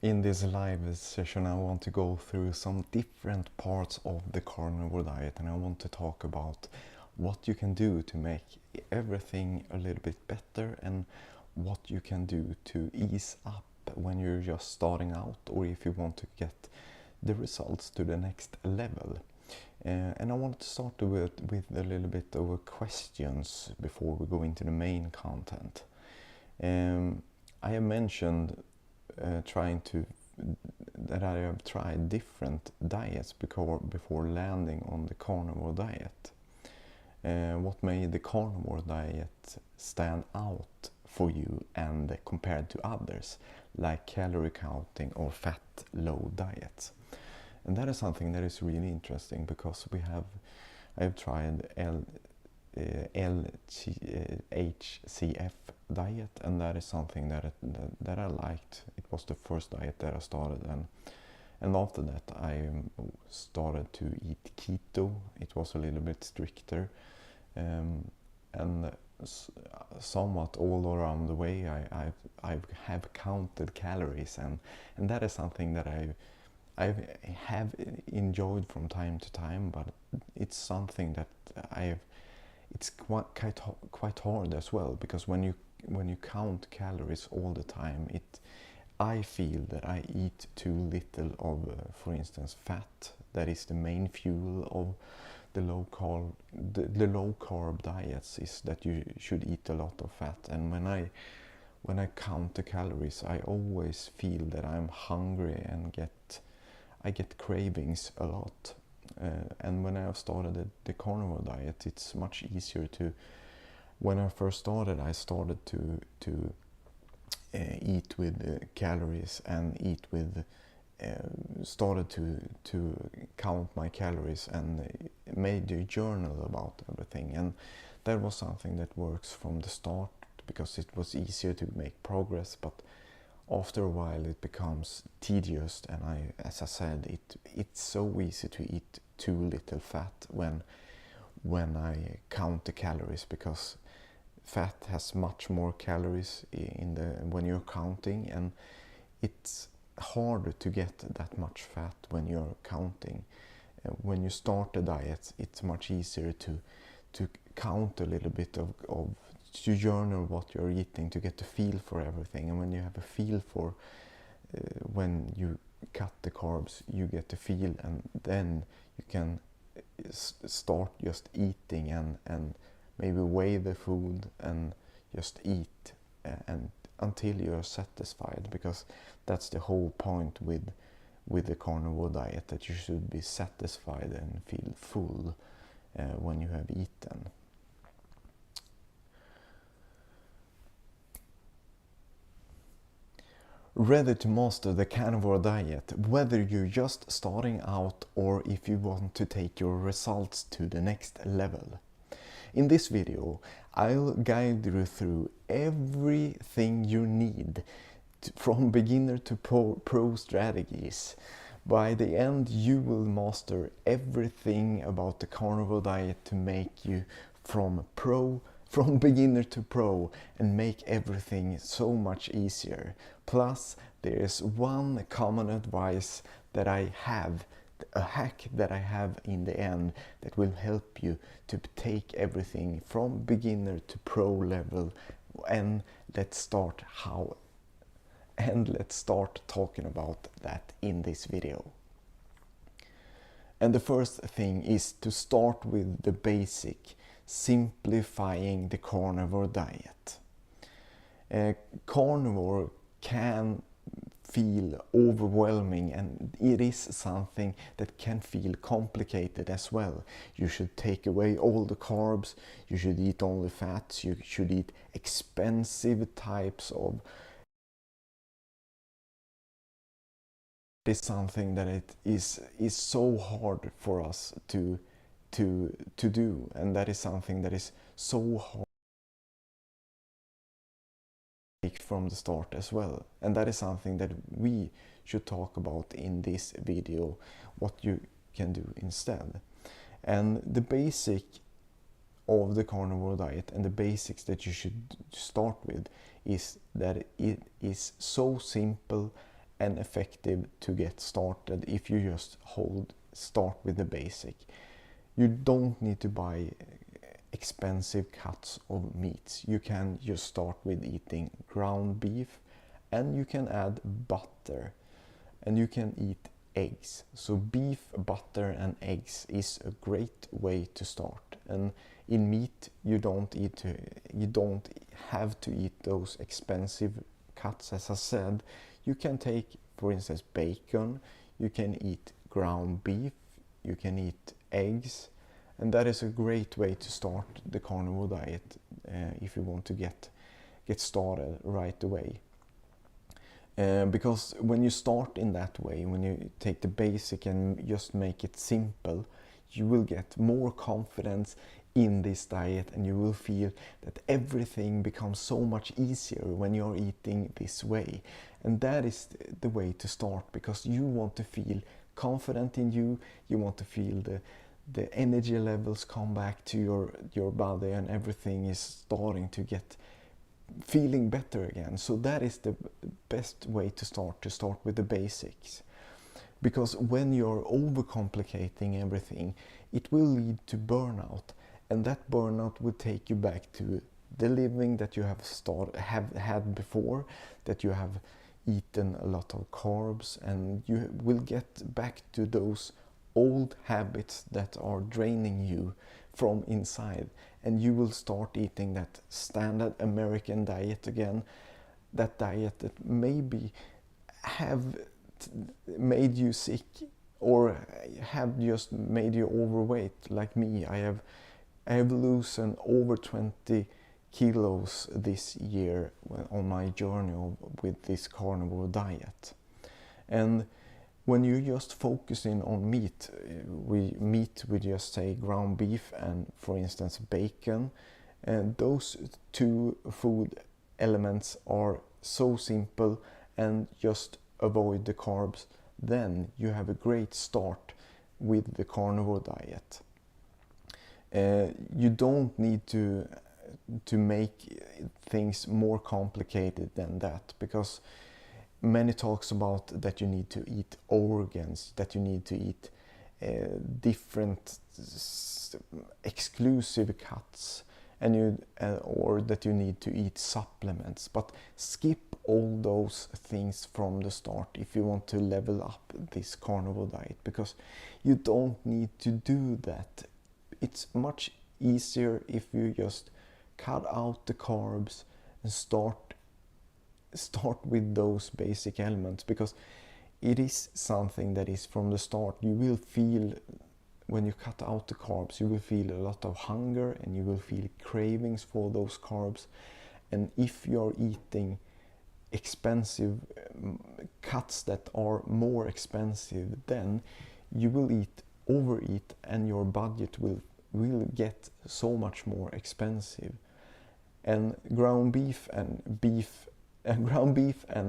In this live session I want to go through some different parts of the carnivore diet, and I want to talk about what you can do to make everything a little bit better and what you can do to ease up when you're just starting out, or if you want to get the results to the next level. And I want to start with a little bit of questions before we go into the main content. I have mentioned that I have tried different diets before landing on the carnivore diet. What made the carnivore diet stand out for you and compared to others, like calorie counting or fat low diets? And that is something that is really interesting, because I have tried LHCF diet, and that is something that I liked. It was the first diet that I started, and after that I started to eat keto. It was a little bit stricter, and somewhat all around the way I have counted calories, and that is something that I have enjoyed from time to time, but it's something that it's quite hard as well, because when you count calories all the time, I feel that I eat too little of, for instance, fat. That is the main fuel of the low carb diets, is that you should eat a lot of fat. And when I count the calories, I always feel that I'm hungry and I get cravings a lot. And when I started the carnivore diet, it's much easier to. When I first started, I started to eat with calories and started to count my calories and made a journal about everything. And that was something that works from the start, because it was easier to make progress. But after a while it becomes tedious, and as I said, it's so easy to eat too little fat when I count the calories, because fat has much more calories when you're counting, and it's harder to get that much fat when you're counting. When you start a diet, it's much easier to count a little bit to journal what you're eating, to get a feel for everything. And when you have a feel for when you cut the carbs, you get a feel, and then you can start just eating and maybe weigh the food and just eat and until you're satisfied, because that's the whole point with the carnivore diet, that you should be satisfied and feel full when you have eaten. Ready to master the carnivore diet, whether you're just starting out or if you want to take your results to the next level. In this video, I'll guide you through everything you need from beginner to pro strategies. By the end, you will master everything about the carnivore diet to make you from beginner to pro, and make everything so much easier. Plus, there is one common advice that I have, a hack that I have in the end, that will help you to take everything from beginner to pro level. And let's start talking about that in this video. And the first thing is to start with the basic, simplifying the carnivore diet. Carnivore can feel overwhelming, and it is something that can feel complicated as well. You should take away all the carbs, you should eat only fats, you should eat expensive types of. It is something that it is so hard for us to do, and that is something that is so hard from the start as well. And that is something that we should talk about in this video, what you can do instead. And the basic of the carnivore diet, and the basics that you should start with, is that it is so simple and effective to get started if you just start with the basic. You don't need to buy expensive cuts of meats. You can just start with eating ground beef, and you can add butter, and you can eat eggs. So beef, butter and eggs is a great way to start. And in meat, you don't have to eat those expensive cuts. As I said, you can take, for instance, bacon, you can eat ground beef, you can eat eggs, and that is a great way to start the carnivore diet if you want to get started right away. Because when you start in that way, when you take the basic and just make it simple, you will get more confidence in this diet, and you will feel that everything becomes so much easier when you're eating this way. And that is the way to start, because you want to feel confident in you want to feel the energy levels come back to your body, and everything is starting to get feeling better again. So that is the best way to start with the basics. Because when you're overcomplicating everything, it will lead to burnout, and that burnout will take you back to the living that you have had before, that you have eaten a lot of carbs, and you will get back to those old habits that are draining you from inside, and you will start eating that standard American diet again, that diet that maybe have made you sick or have just made you overweight like me. I have loosened over 20 kilos this year on my journey with this carnivore diet. And when you're just focusing on meat, we just say ground beef and, for instance, bacon, and those two food elements are so simple, and just avoid the carbs, then you have a great start with the carnivore diet. You don't need to make things more complicated than that, because many talks about that you need to eat organs, that you need to eat different exclusive cuts, and or that you need to eat supplements. But skip all those things from the start if you want to level up this carnivore diet, because you don't need to do that. It's much easier if you just cut out the carbs and start with those basic elements, because it is something that is from the start. You will feel, when you cut out the carbs, you will feel a lot of hunger, and you will feel cravings for those carbs. And if you're eating expensive cuts that are more expensive, then you will overeat, and your budget will get so much more expensive. And ground beef and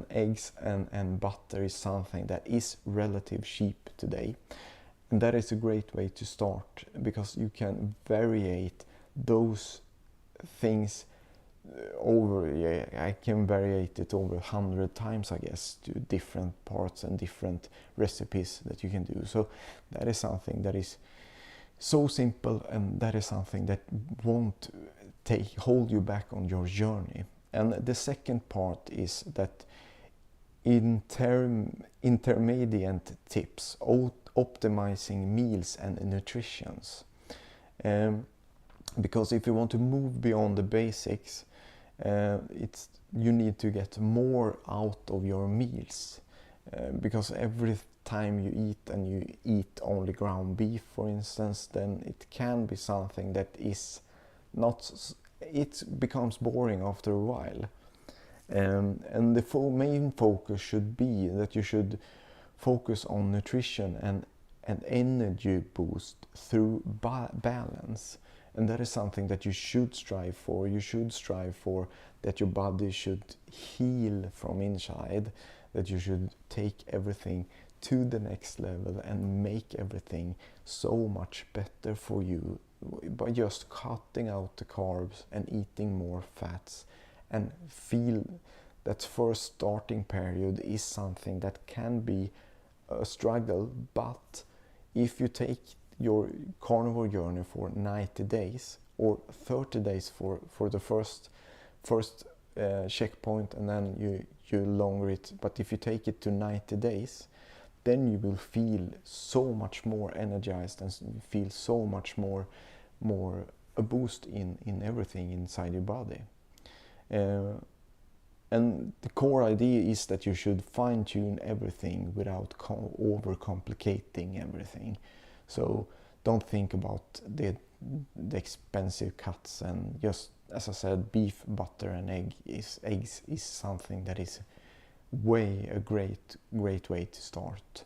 eggs and butter is something that is relatively cheap today, and that is a great way to start, because you can variate those things I can variate it over 100 times, I guess, to different parts and different recipes that you can do. So that is something that is so simple, and that is something that won't hold you back on your journey. And the second part is that intermediate tips, optimizing meals and nutritions. Because if you want to move beyond the basics, you need to get more out of your meals. Because every time you eat, and you eat only ground beef, for instance, then it can be something that is not, it becomes boring after a while. And the main focus should be that you should focus on nutrition and energy boost through balance. And that is something that you should strive for. You should strive for that your body should heal from inside, that you should take everything to the next level and make everything so much better for you by just cutting out the carbs and eating more fats, and feel that first starting period is something that can be a struggle, but if you take your carnivore journey for 90 days or 30 days for the first checkpoint, and then you longer it, but if you take it to 90 days, then you will feel so much more energized and feel so much more a boost in everything inside your body. And the core idea is that you should fine-tune everything without overcomplicating everything. So don't think about the expensive cuts, and just, as I said, beef, butter and eggs is something that is a great way to start.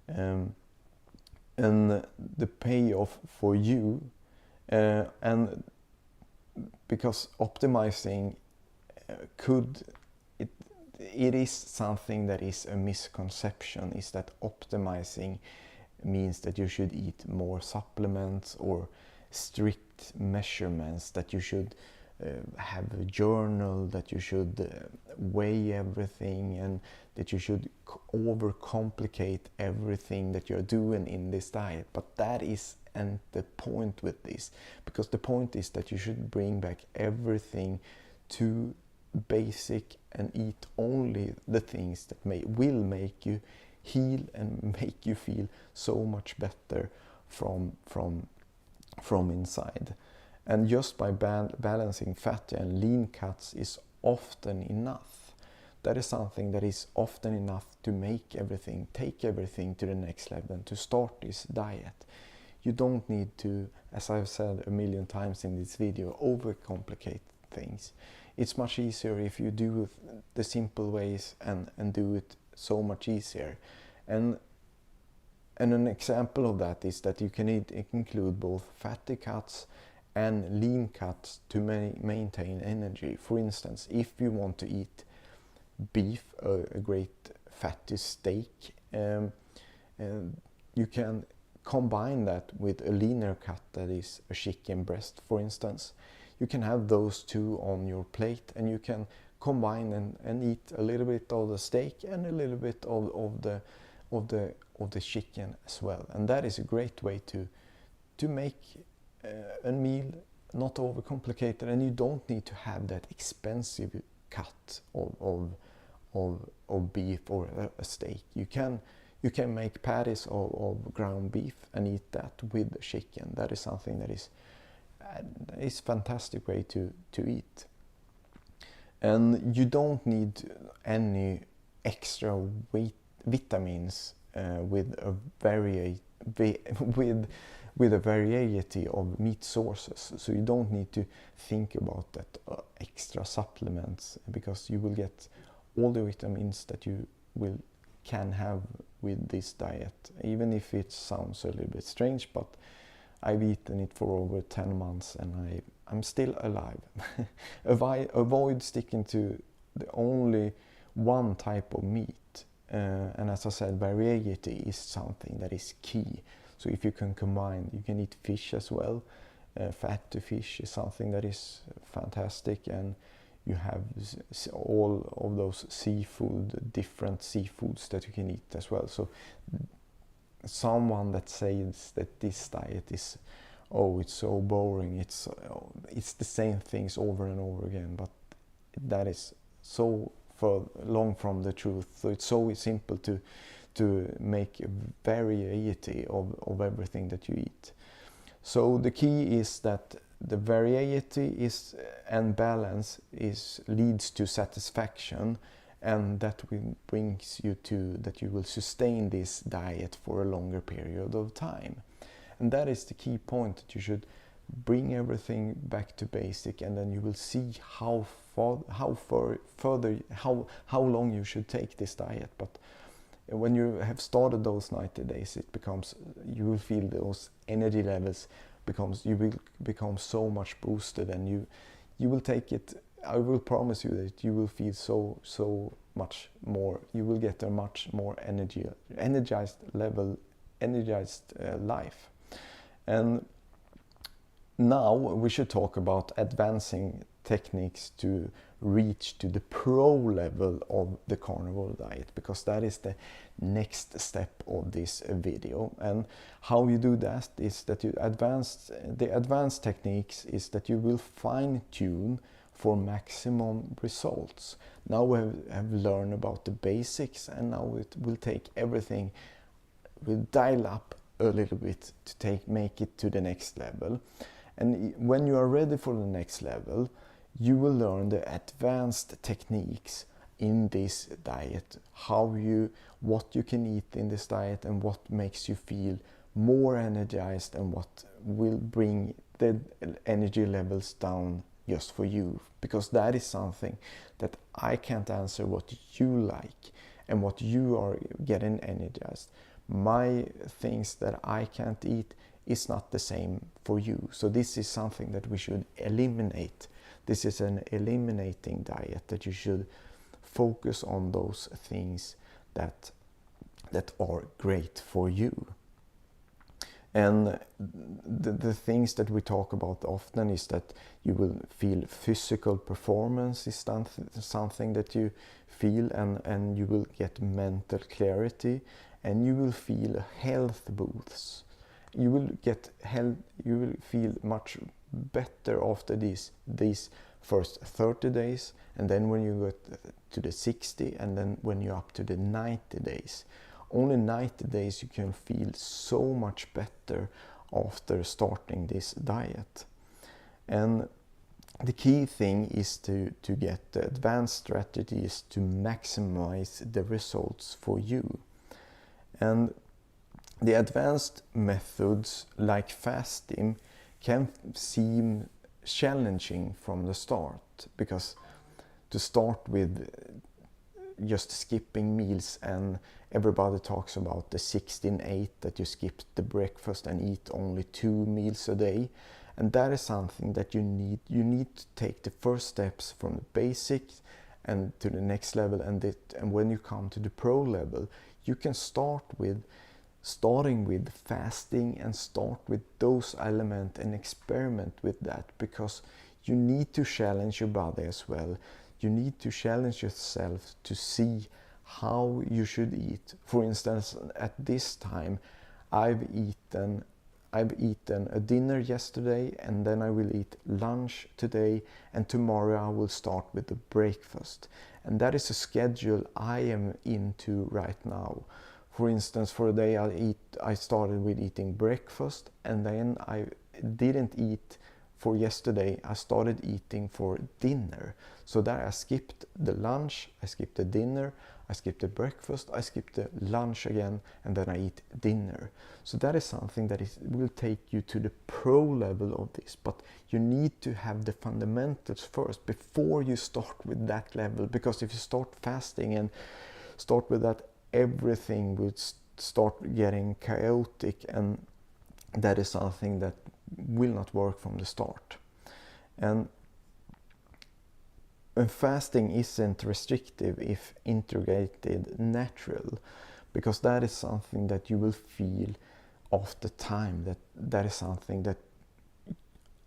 And the payoff for you, and because optimizing it is something that is a misconception, is that optimizing means that you should eat more supplements or strict measurements, that you should have a journal, that you should weigh everything, and that you should overcomplicate everything that you're doing in this diet. But that isn't the point with this, because the point is that you should bring back everything to basic and eat only the things that will make you heal and make you feel so much better from inside. And just by balancing fatty and lean cuts is often enough. That is something that is often enough to take everything to the next level and to start this diet. You don't need to, as I've said a million times in this video, overcomplicate things. It's much easier if you do the simple ways and do it so much easier. And an example of that is that you can include both fatty cuts and lean cuts to maintain energy. For instance, if you want to eat beef, a great fatty steak, you can combine that with a leaner cut that is a chicken breast, for instance. You can have those two on your plate, and you can combine and eat a little bit of the steak and a little bit of the chicken as well. And that is a great way to make a meal not overcomplicated, and you don't need to have that expensive cut of beef or a steak. You can make patties of ground beef and eat that with the chicken. That is something that is a fantastic way to eat. And you don't need any extra vitamins with a variety of meat sources. So you don't need to think about that extra supplements, because you will get all the vitamins that you can have with this diet, even if it sounds a little bit strange. But I've eaten it for over 10 months and I'm still alive. Avoid sticking to the only one type of meat. And as I said, variety is something that is key. So if you can combine, you can eat fish as well. Fat to fish is something that is fantastic, and you have all of those different seafoods that you can eat as well. So someone that says that this diet is, it's so boring, it's the same things over and over again, but that is so long from the truth. So it's so simple to make a variety of everything that you eat. So the key is that the variety and balance leads to satisfaction, and that brings you to that you will sustain this diet for a longer period of time. And that is the key point, that you should bring everything back to basic, and then you will see how long you should take this diet. But when you have started those 90 days, you will feel those energy levels you will become so much boosted, and you will take it. I will promise you that you will feel so much more. You will get a much more energized life. And now we should talk about advancing techniques to reach to the pro level of the carnivore diet, because that is the next step of this video. And how you do that is that the advanced techniques is that you will fine tune for maximum results. Now we have learned about the basics, and now it will take everything, we'll dial up a little bit to make it to the next level. And when you are ready for the next level, you will learn the advanced techniques in this diet, what you can eat in this diet, and what makes you feel more energized, and what will bring the energy levels down just for you, because that is something that I can't answer what you like and what you are getting energized. My things that I can't eat is not the same for you. So this is something that we should eliminate. This is an eliminating diet, that you should focus on those things that are great for you. And the things that we talk about often is that you will feel physical performance is something that you feel, and you will get mental clarity, and you will feel health boosts. You will feel much better after these first 30 days, and then when you get to the 60, and then when you're up to the 90 days. Only 90 days you can feel so much better after starting this diet. And the key thing is to get the advanced strategies to maximize the results for you. And the advanced methods like fasting can seem challenging from the start, because to start with just skipping meals, and everybody talks about the 16-8, that you skip the breakfast and eat only 2 meals a day, and that is something that you need to take the first steps from the basics and to the next level, and when you come to the pro level, you can starting with fasting, and start with those elements and experiment with that, because you need to challenge your body as well. You need to challenge yourself to see how you should eat. For instance, at this time, I've eaten a dinner yesterday, and then I will eat lunch today, and tomorrow I will start with the breakfast. And that is a schedule I am into right now. For instance, for a day I started with eating breakfast, and then I didn't eat for yesterday. I started eating for dinner. So that I skipped the lunch, I skipped the dinner, I skipped the breakfast, I skipped the lunch again, and then I eat dinner. So that is something that will take you to the pro level of this. But you need to have the fundamentals first before you start with that level. Because if you start fasting and start with that, everything will start getting chaotic, and that is something that will not work from the start. And fasting isn't restrictive if integrated natural, because that is something that you will feel after time, that is something that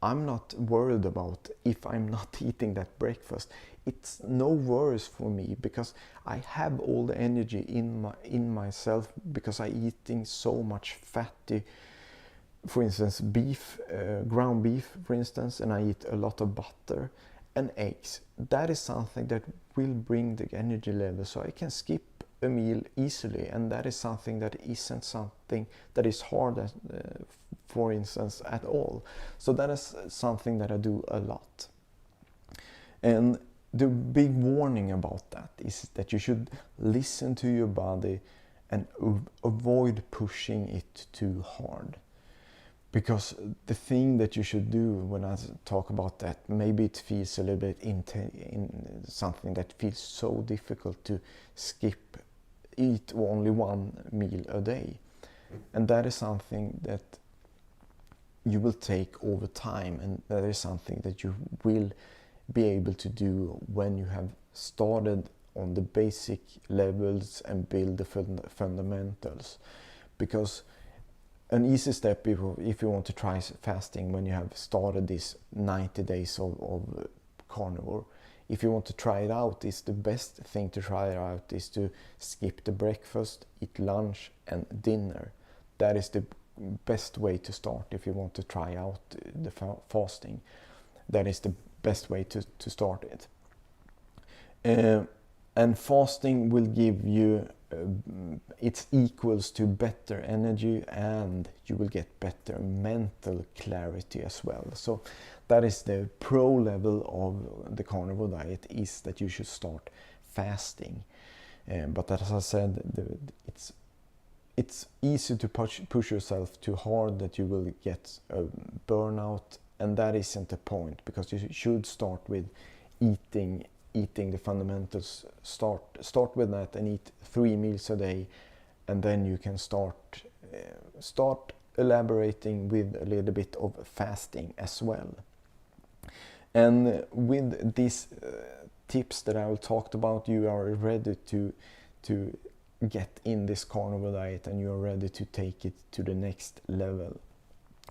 I'm not worried about. If I'm not eating that breakfast, it's no worse for me, because I have all the energy in myself, because I eating so much fatty, for instance, beef, ground beef, for instance, and I eat a lot of butter and eggs. That is something that will bring the energy level, so I can skip a meal easily, and that is something that isn't something that is hard, for instance, at all. So that is something that I do a lot. And the big warning about that is that you should listen to your body and avoid pushing it too hard. Because the thing that you should do when I talk about that, maybe it feels a little bit in something that feels so difficult to eat only 1 meal a day. And that is something that you will take over time, and that is something that you will be able to do when you have started on the basic levels and build the fundamentals. Because an easy step, if you want to try fasting when you have started this 90 days of carnivore, if you want to try it out, is the best thing to try it out is to skip the breakfast, eat lunch and dinner. That is the best way to start if you want to try out the fasting. That is the best way to start it. And fasting will give you it's equals to better energy, and you will get better mental clarity as well. So that is the pro level of the carnivore diet, is that you should start fasting. But as I said, it's easy to push yourself too hard, that you will get a burnout, and that isn't the point, because you should start with eating the fundamentals. Start with that and eat 3 meals a day, and then you can start elaborating with a little bit of fasting as well. And with these tips that I will talk about, you are ready to get in this carnivore diet, and you are ready to take it to the next level.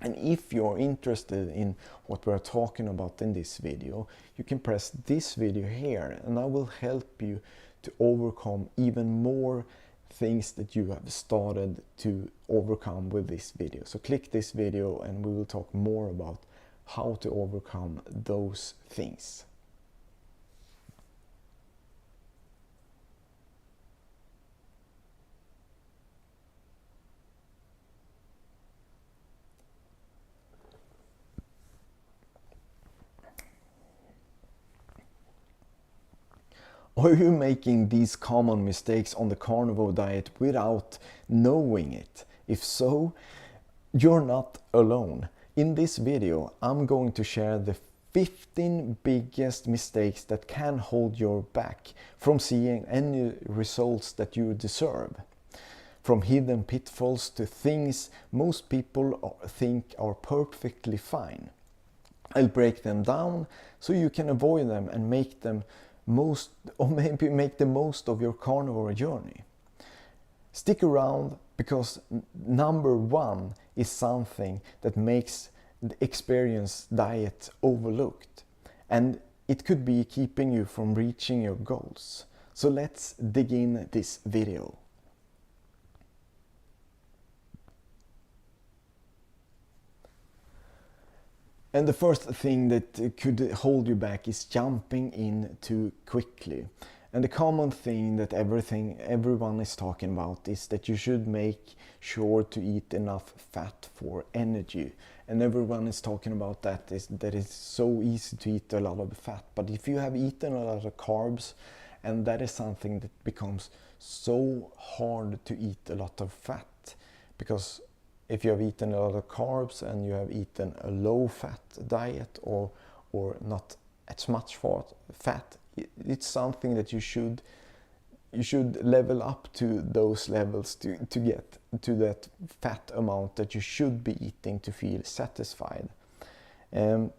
And if you're interested in what we're talking about in this video, you can press this video here, and I will help you to overcome even more things that you have started to overcome with this video. So click this video and we will talk more about how to overcome those things. Are you making these common mistakes on the carnivore diet without knowing it? If so, you're not alone. In this video, I'm going to share the 15 biggest mistakes that can hold you back from seeing any results that you deserve. From hidden pitfalls to things most people think are perfectly fine. I'll break them down so you can avoid them and make the most of your carnivore journey. Stick around, because number one is something that makes the experience diet overlooked, and it could be keeping you from reaching your goals. So let's dig in this video. And the first thing that could hold you back is jumping in too quickly. And the common thing that everyone is talking about is that you should make sure to eat enough fat for energy. And everyone is talking about that it's so easy to eat a lot of fat. But if you have eaten a lot of carbs, and that is something that becomes so hard to eat a lot of fat, because if you have eaten a lot of carbs and you have eaten a low fat diet or not as much fat, it's something that you should level up to those levels to get to that fat amount that you should be eating to feel satisfied. And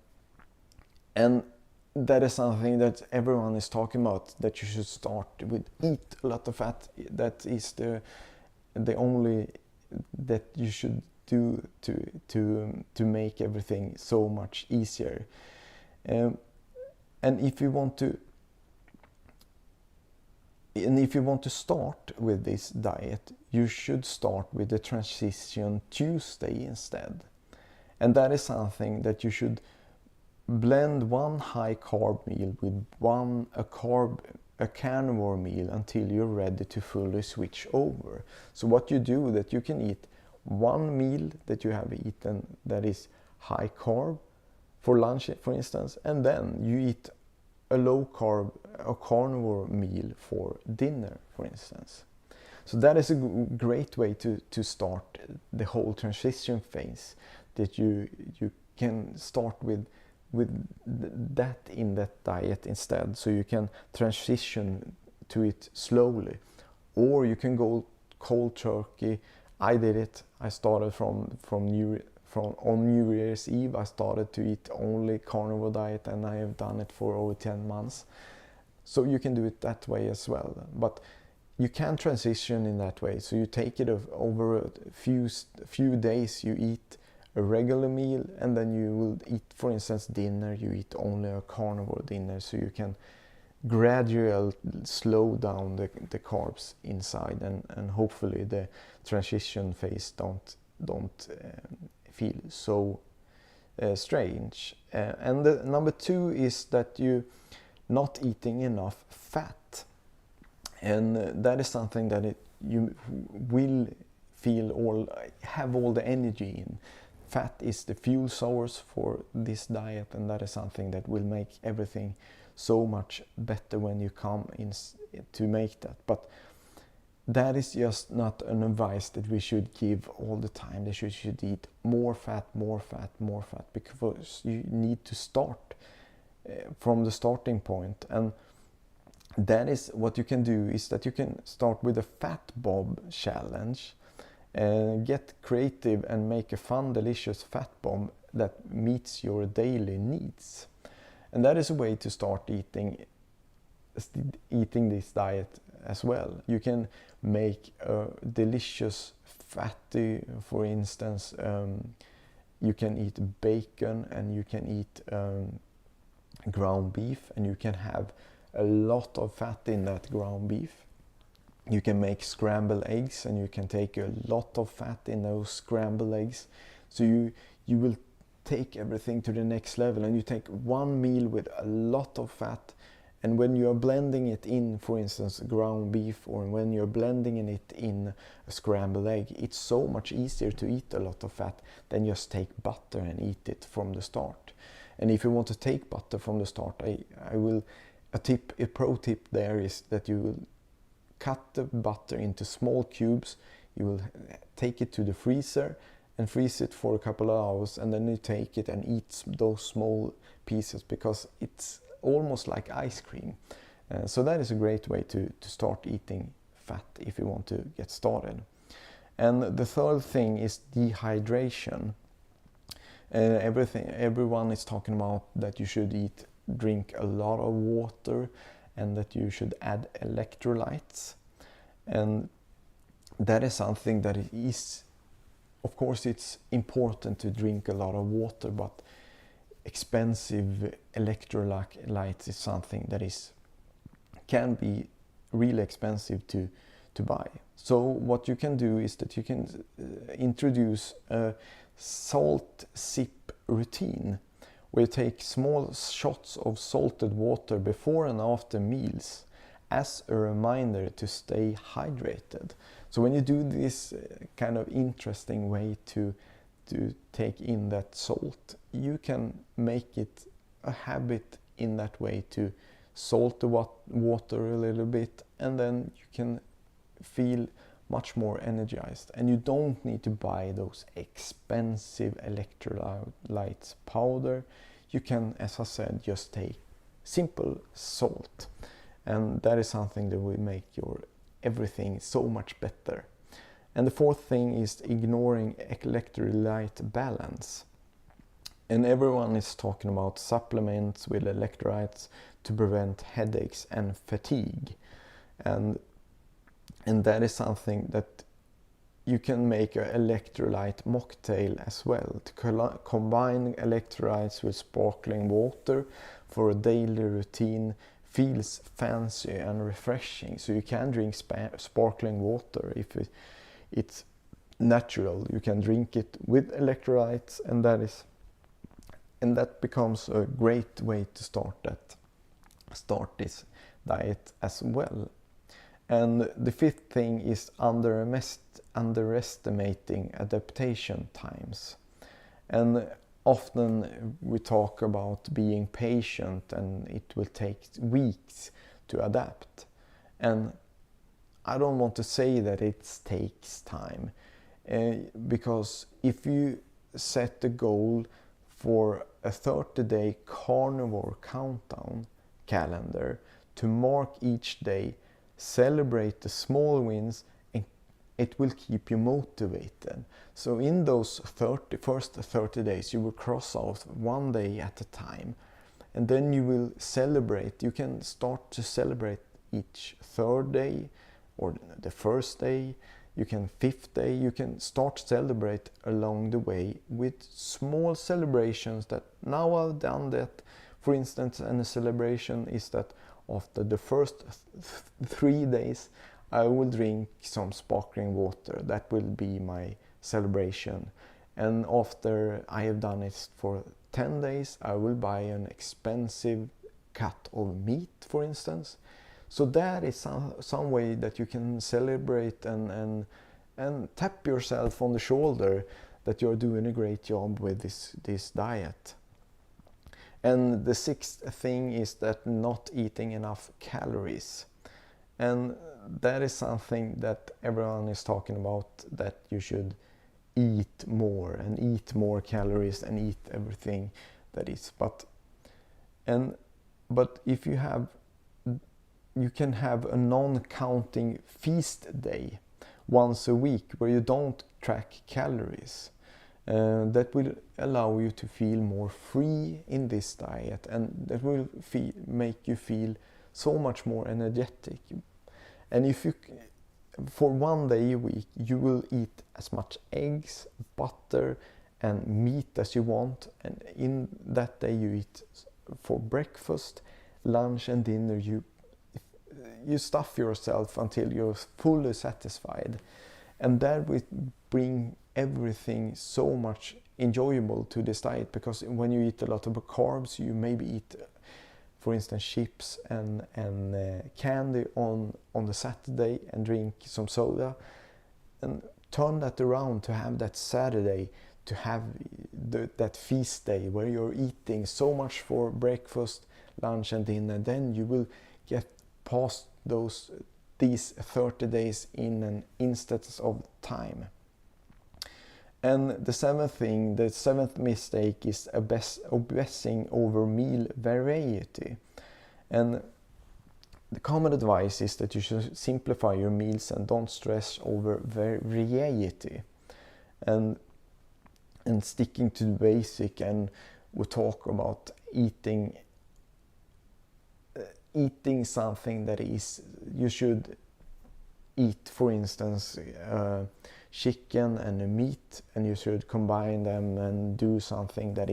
that is something that everyone is talking about, that you should start with eat a lot of fat. That is the only that you should do to make everything so much easier. And if you want to start with this diet, you should start with the Transition Tuesday instead. And that is something that you should blend one high carb meal with a carnivore meal until you're ready to fully switch over. So what you do, that you can eat one meal that you have eaten that is high carb for lunch, for instance, and then you eat a low carb, a carnivore meal for dinner, for instance. So that is a great way to start the whole transition phase, that you can start with that in that diet instead, so you can transition to it slowly. Or you can go cold turkey. I did it. I started on New Year's Eve. I started to eat only carnivore diet, and I have done it for over 10 months. So you can do it that way as well. But you can transition in that way. So you take it over a few days. You eat a regular meal, and then you will eat, for instance, dinner. You eat only a carnivore dinner, so you can gradual slow down the carbs inside, and hopefully the transition phase don't feel so strange. And the number 2 is that you not eating enough fat, and that is something that you will have all the energy in. Fat is the fuel source for this diet, and that is something that will make everything so much better when you come in to make that. But that is just not an advice that we should give all the time. That you should eat more fat, more fat, more fat, because you need to start from the starting point. And that is what you can do, is that you can start with a fat bomb challenge, get creative and make a fun, delicious fat bomb that meets your daily needs. And that is a way to start eating this diet as well. You can make a delicious fatty, for instance, you can eat bacon, and you can eat ground beef, and you can have a lot of fat in that ground beef. You can make scrambled eggs, and you can take a lot of fat in those scrambled eggs. So you will take everything to the next level, and you take one meal with a lot of fat, and when you are blending it in, for instance, ground beef, or when you're blending it in a scrambled egg, it's so much easier to eat a lot of fat than just take butter and eat it from the start. And if you want to take butter from the start, a pro tip there is that you will cut the butter into small cubes. You will take it to the freezer and freeze it for a couple of hours, and then you take it and eat those small pieces, because it's almost like ice cream. So that is a great way to start eating fat if you want to get started. And the third thing is dehydration. Everyone is talking about that you should drink a lot of water, and that you should add electrolytes. And that is something that is, of course, it's important to drink a lot of water, but expensive electrolytes is something that can be really expensive to buy. So what you can do is that you can introduce a salt sip routine, where you take small shots of salted water before and after meals as a reminder to stay hydrated. So when you do this kind of interesting way to take in that salt, you can make it a habit in that way to salt the water a little bit, and then you can feel much more energized. And you don't need to buy those expensive electrolytes powder. You can, as I said, just take simple salt, and that is something that will make your everything so much better. And the fourth thing is ignoring electrolyte balance. And everyone is talking about supplements with electrolytes to prevent headaches and fatigue. And that is something that you can make an electrolyte mocktail as well, to combine electrolytes with sparkling water for a daily routine. Feels fancy and refreshing. So you can drink sparkling water if it's natural. You can drink it with electrolytes, and that becomes a great way to start this diet as well. And the fifth thing is underestimating adaptation times. And often we talk about being patient, and it will take weeks to adapt. And I don't want to say that it takes time, because if you set the goal for a 30-day carnivore countdown calendar to mark each day, celebrate the small wins, and it will keep you motivated. So in those first 30 days, you will cross out one day at a time, and then you will celebrate. You can start to celebrate each third day, or the first day, you can fifth day, you can start to celebrate along the way with small celebrations that now I've done that. For instance, and a celebration is that after the first 3 days, I will drink some sparkling water. That will be my celebration. And after I have done it for 10 days, I will buy an expensive cut of meat, for instance. So that is some way that you can celebrate and tap yourself on the shoulder that you're doing a great job with this diet. And the sixth thing is that not eating enough calories. And that is something that everyone is talking about, that you should eat more and eat more calories and eat everything that is. But if you can have a non-counting feast day once a week where you don't track calories. That will allow you to feel more free in this diet, and that will make you feel so much more energetic. And if you, for 1 day a week, you will eat as much eggs, butter and meat as you want, and in that day you eat for breakfast, lunch and dinner, you stuff yourself until you're fully satisfied, and that will bring everything so much enjoyable to this diet. Because when you eat a lot of carbs, you maybe eat, for instance, chips and candy on the Saturday and drink some soda, and turn that around to have that Saturday, to have that feast day where you're eating so much for breakfast, lunch and dinner. Then you will get past these 30 days in an instant of time. And the seventh mistake is obsessing over meal variety. And the common advice is that you should simplify your meals and don't stress over variety. And sticking to the basic, and we talk about eating something that is, you should eat, for instance, chicken and meat, and you should combine them and do something that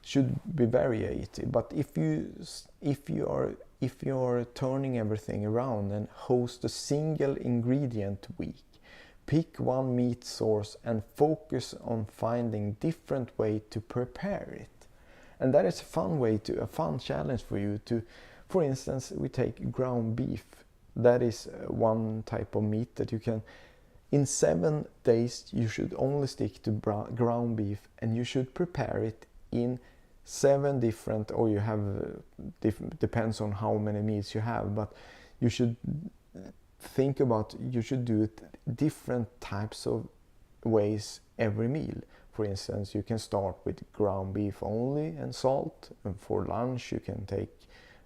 should be variety. But if you are turning everything around and host a single ingredient week, pick one meat source and focus on finding different way to prepare it. And that is a fun challenge for you to, for instance, we take ground beef. That is one type of meat that you can, in 7 days, you should only stick to ground beef, and you should prepare it in 7 different, or you have, depends on how many meats you have, but you should think about, you should do it different types of ways every meal. For instance, you can start with ground beef only and salt, and for lunch you can take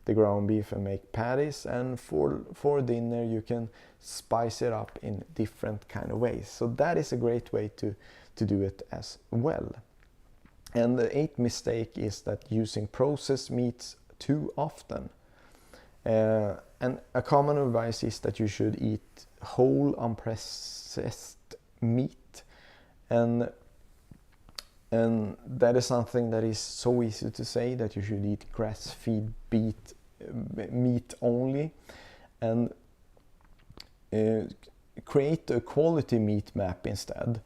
the ground beef and make patties, and for dinner you can spice it up in different kind of ways. So that is a great way to do it as well. And the 8th mistake is that using processed meats too often. And a common advice is that you should eat whole unprocessed meat, and that is something that is so easy to say, that you should eat grass-fed meat only, and create a quality meat map instead,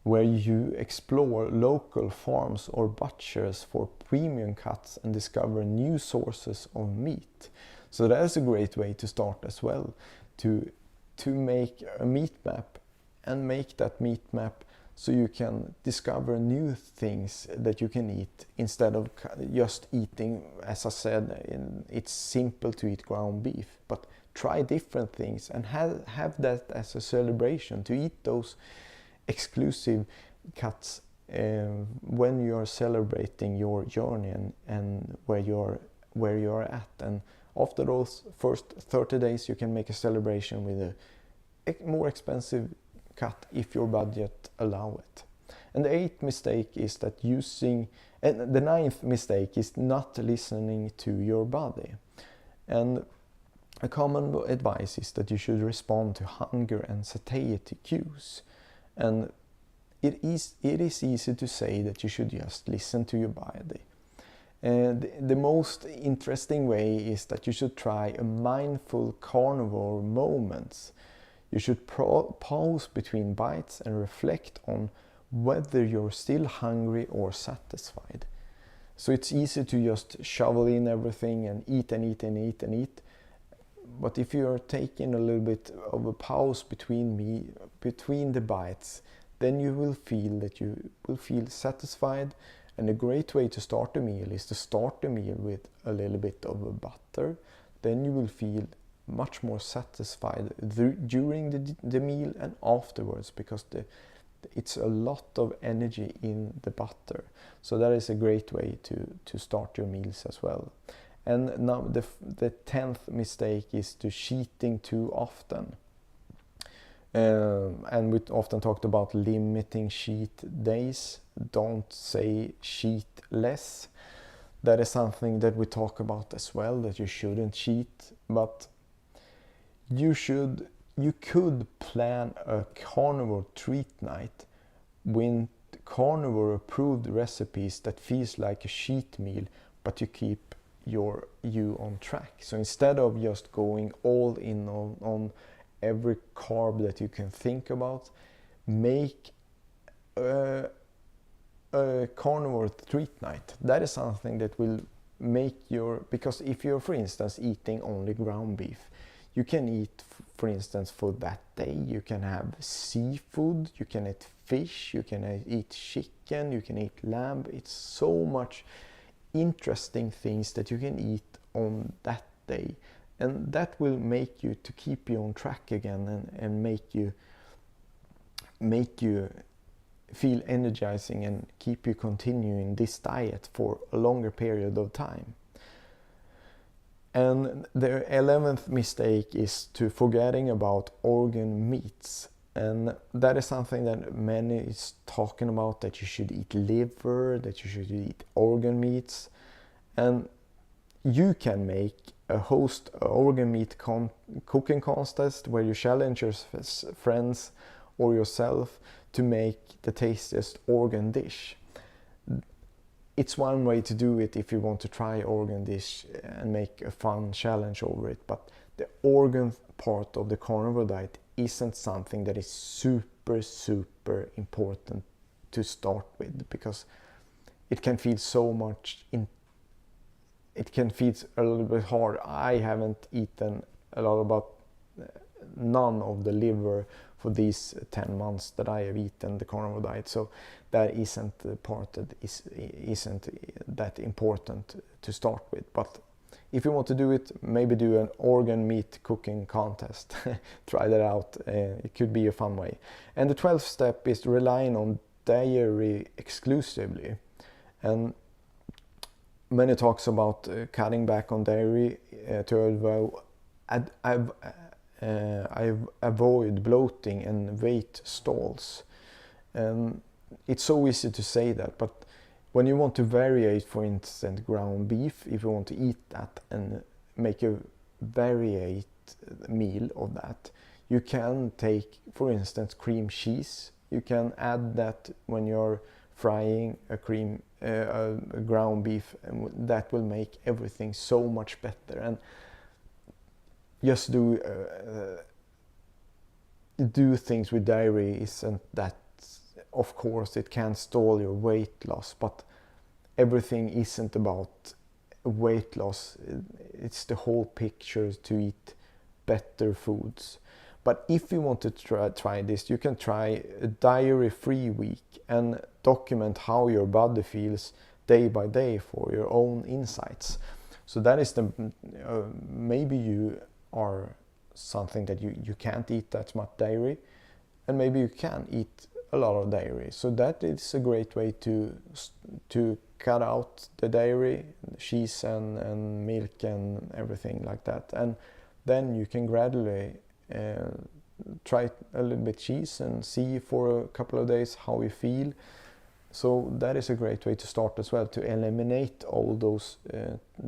where you explore local farms or butchers for premium cuts and discover new sources of meat. So that is a great way to start as well, to make a meat map, and make that meat map so you can discover new things that you can eat, instead of just eating, as I said, it's simple to eat ground beef, but try different things and have that as a celebration, to eat those exclusive cuts when you are celebrating your journey and where you are at. And after those first 30 days you can make a celebration with a more expensive cut if your budget allow it. And the 8th mistake is that the 9th mistake is not listening to your body. And a common advice is that you should respond to hunger and satiety cues. And it is easy to say that you should just listen to your body. The most interesting way is that you should try a mindful carnivore moments. You should pause between bites and reflect on whether you're still hungry or satisfied. So it's easy to just shovel in everything and eat and eat and eat and eat. But if you're taking a little bit of a pause between the bites, then you will feel that you will feel satisfied. And a great way to start a meal is to start the meal with a little bit of a butter. Then you will feel much more satisfied during the meal and afterwards, because it's a lot of energy in the butter. So that is a great way to start your meals as well. And now the 10th mistake is to cheating too often. And we often talked about limiting cheat days. Don't say cheat less. That is something that we talk about as well, that you shouldn't cheat, but you could plan a carnivore treat night with carnivore approved recipes that feels like a cheat meal, but you keep you on track. So instead of just going all in on every carb that you can think about, make a carnivore treat night. That is something that will make because if you're, for instance, eating only ground beef, you can eat, for instance, for that day, you can have seafood, you can eat fish, you can eat chicken, you can eat lamb. It's so much interesting things that you can eat on that day. And that will make you to keep you on track again and make you feel energizing and keep you continuing this diet for a longer period of time. And the 11th mistake is to forgetting about organ meats. And that is something that many is talking about, that you should eat liver, that you should eat organ meats. And you can host an organ meat cooking contest where you challenge your friends or yourself to make the tastiest organ dish. It's one way to do it if you want to try organ dish and make a fun challenge over it, but the organ part of the carnivore diet isn't something that is super important to start with, because it can feel it can feel a little bit hard. I haven't eaten a lot about none of the liver for these 10 months that I have eaten the carnivore diet, so that isn't the part that isn't that important to start with. But if you want to do it, maybe do an organ meat cooking contest. Try that out. It could be a fun way. And the 12th step is relying on dairy exclusively. And many talks about cutting back on dairy to avoid bloating and weight stalls. It's so easy to say that, but when you want to vary, for instance, ground beef, if you want to eat that and make a variate meal of that, you can take, for instance, cream cheese. You can add that when you're frying a ground beef, and that will make everything so much better. And just do things with dairy isn't that, of course it can stall your weight loss, but everything isn't about weight loss. It's the whole picture to eat better foods. But if you want to try this, you can try a dairy-free week and document how your body feels day by day for your own insights. So that is maybe you are something that you can't eat that much dairy, and maybe you can eat a lot of dairy. So that is a great way to cut out the dairy, cheese and milk and everything like that. And then you can gradually try a little bit cheese and see for a couple of days how you feel. So that is a great way to start as well, to eliminate all those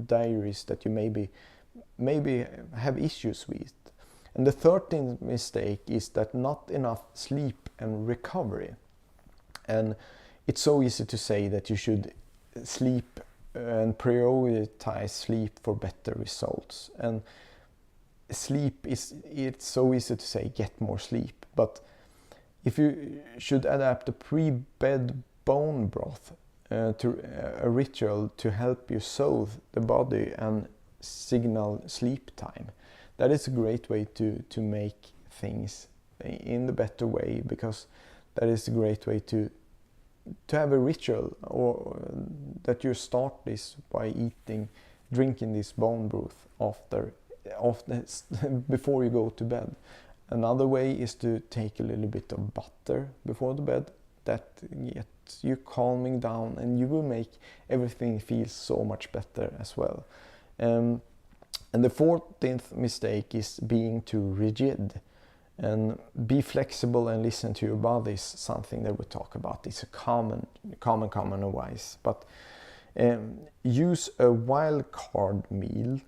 dairies that you maybe have issues with. And the 13th mistake is that not enough sleep and recovery. And it's so easy to say that you should sleep and prioritize sleep for better results. And sleep it's so easy to say get more sleep, but if you should adapt a pre-bed bone broth to a ritual to help you soothe the body and signal sleep time, that is a great way to make things in the better way, because that is a great way to have a ritual, or that you start this by drinking this bone broth after before you go to bed. Another way is to take a little bit of butter before the bed. That gets you calming down, and you will make everything feel so much better as well. And the 14th mistake is being too rigid. And be flexible and listen to your body is something that we talk about. It's a common advice. But use a wild card meal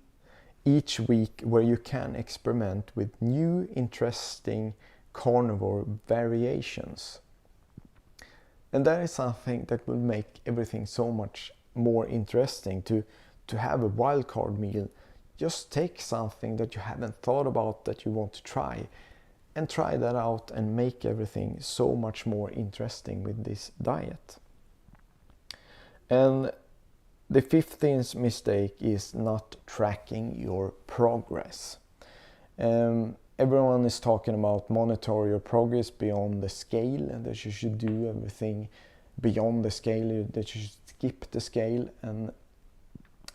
each week where you can experiment with new interesting carnivore variations. And that is something that will make everything so much more interesting. To have a wild card meal, just take something that you haven't thought about that you want to try, and try that out and make everything so much more interesting with this diet. And the 15th mistake is not tracking your progress. Everyone is talking about monitor your progress beyond the scale, and that you should do everything beyond the scale, that you should skip the scale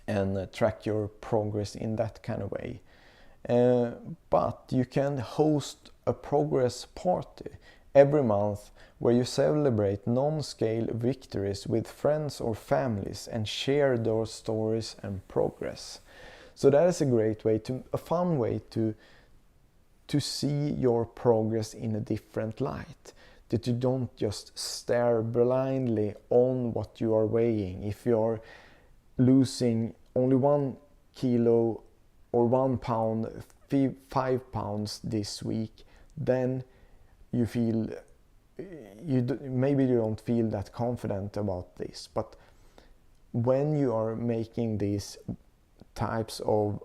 and track your progress in that kind of way. But you can host a progress party every month where you celebrate non-scale victories with friends or families and share those stories and progress. So that is a great way, a fun way to see your progress in a different light. That you don't just stare blindly on what you are weighing. If you're losing only 1 kilo or 1 pound, 5 pounds this week, then you feel maybe you don't feel that confident about this. But when you are making these types of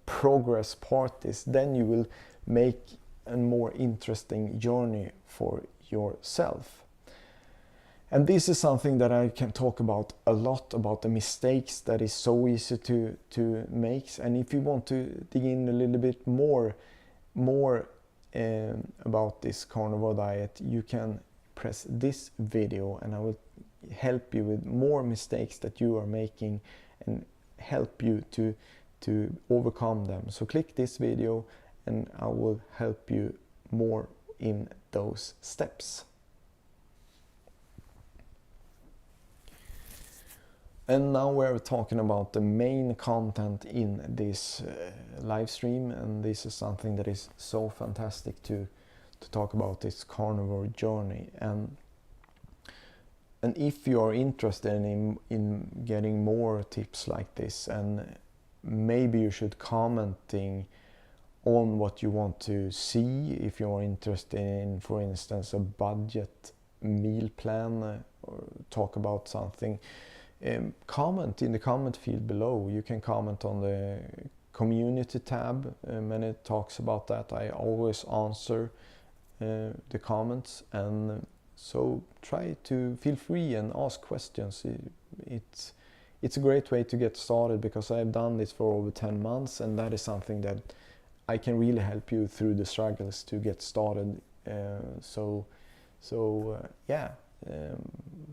progress parties, then you will make a more interesting journey for yourself. And this is something that I can talk about a lot, about the mistakes that is so easy to make. And if you want to dig in a little bit more about this carnivore diet, you can press this video and I will help you with more mistakes that you are making and help you to overcome them. So click this video and I will help you more in those steps. And now we're talking about the main content in this live stream, and this is something that is so fantastic to talk about, this carnivore journey. And if you are interested in getting more tips like this, and maybe you should commenting on what you want to see. If you are interested in, for instance, a budget meal plan, or talk about something, comment in the comment field below. You can comment on the community tab when it talks about that. I always answer the comments, and so try to feel free and ask questions. It's a great way to get started, because I've done this for over 10 months, and that is something that I can really help you through the struggles to get started.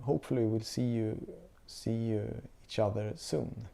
Hopefully we'll see each other soon.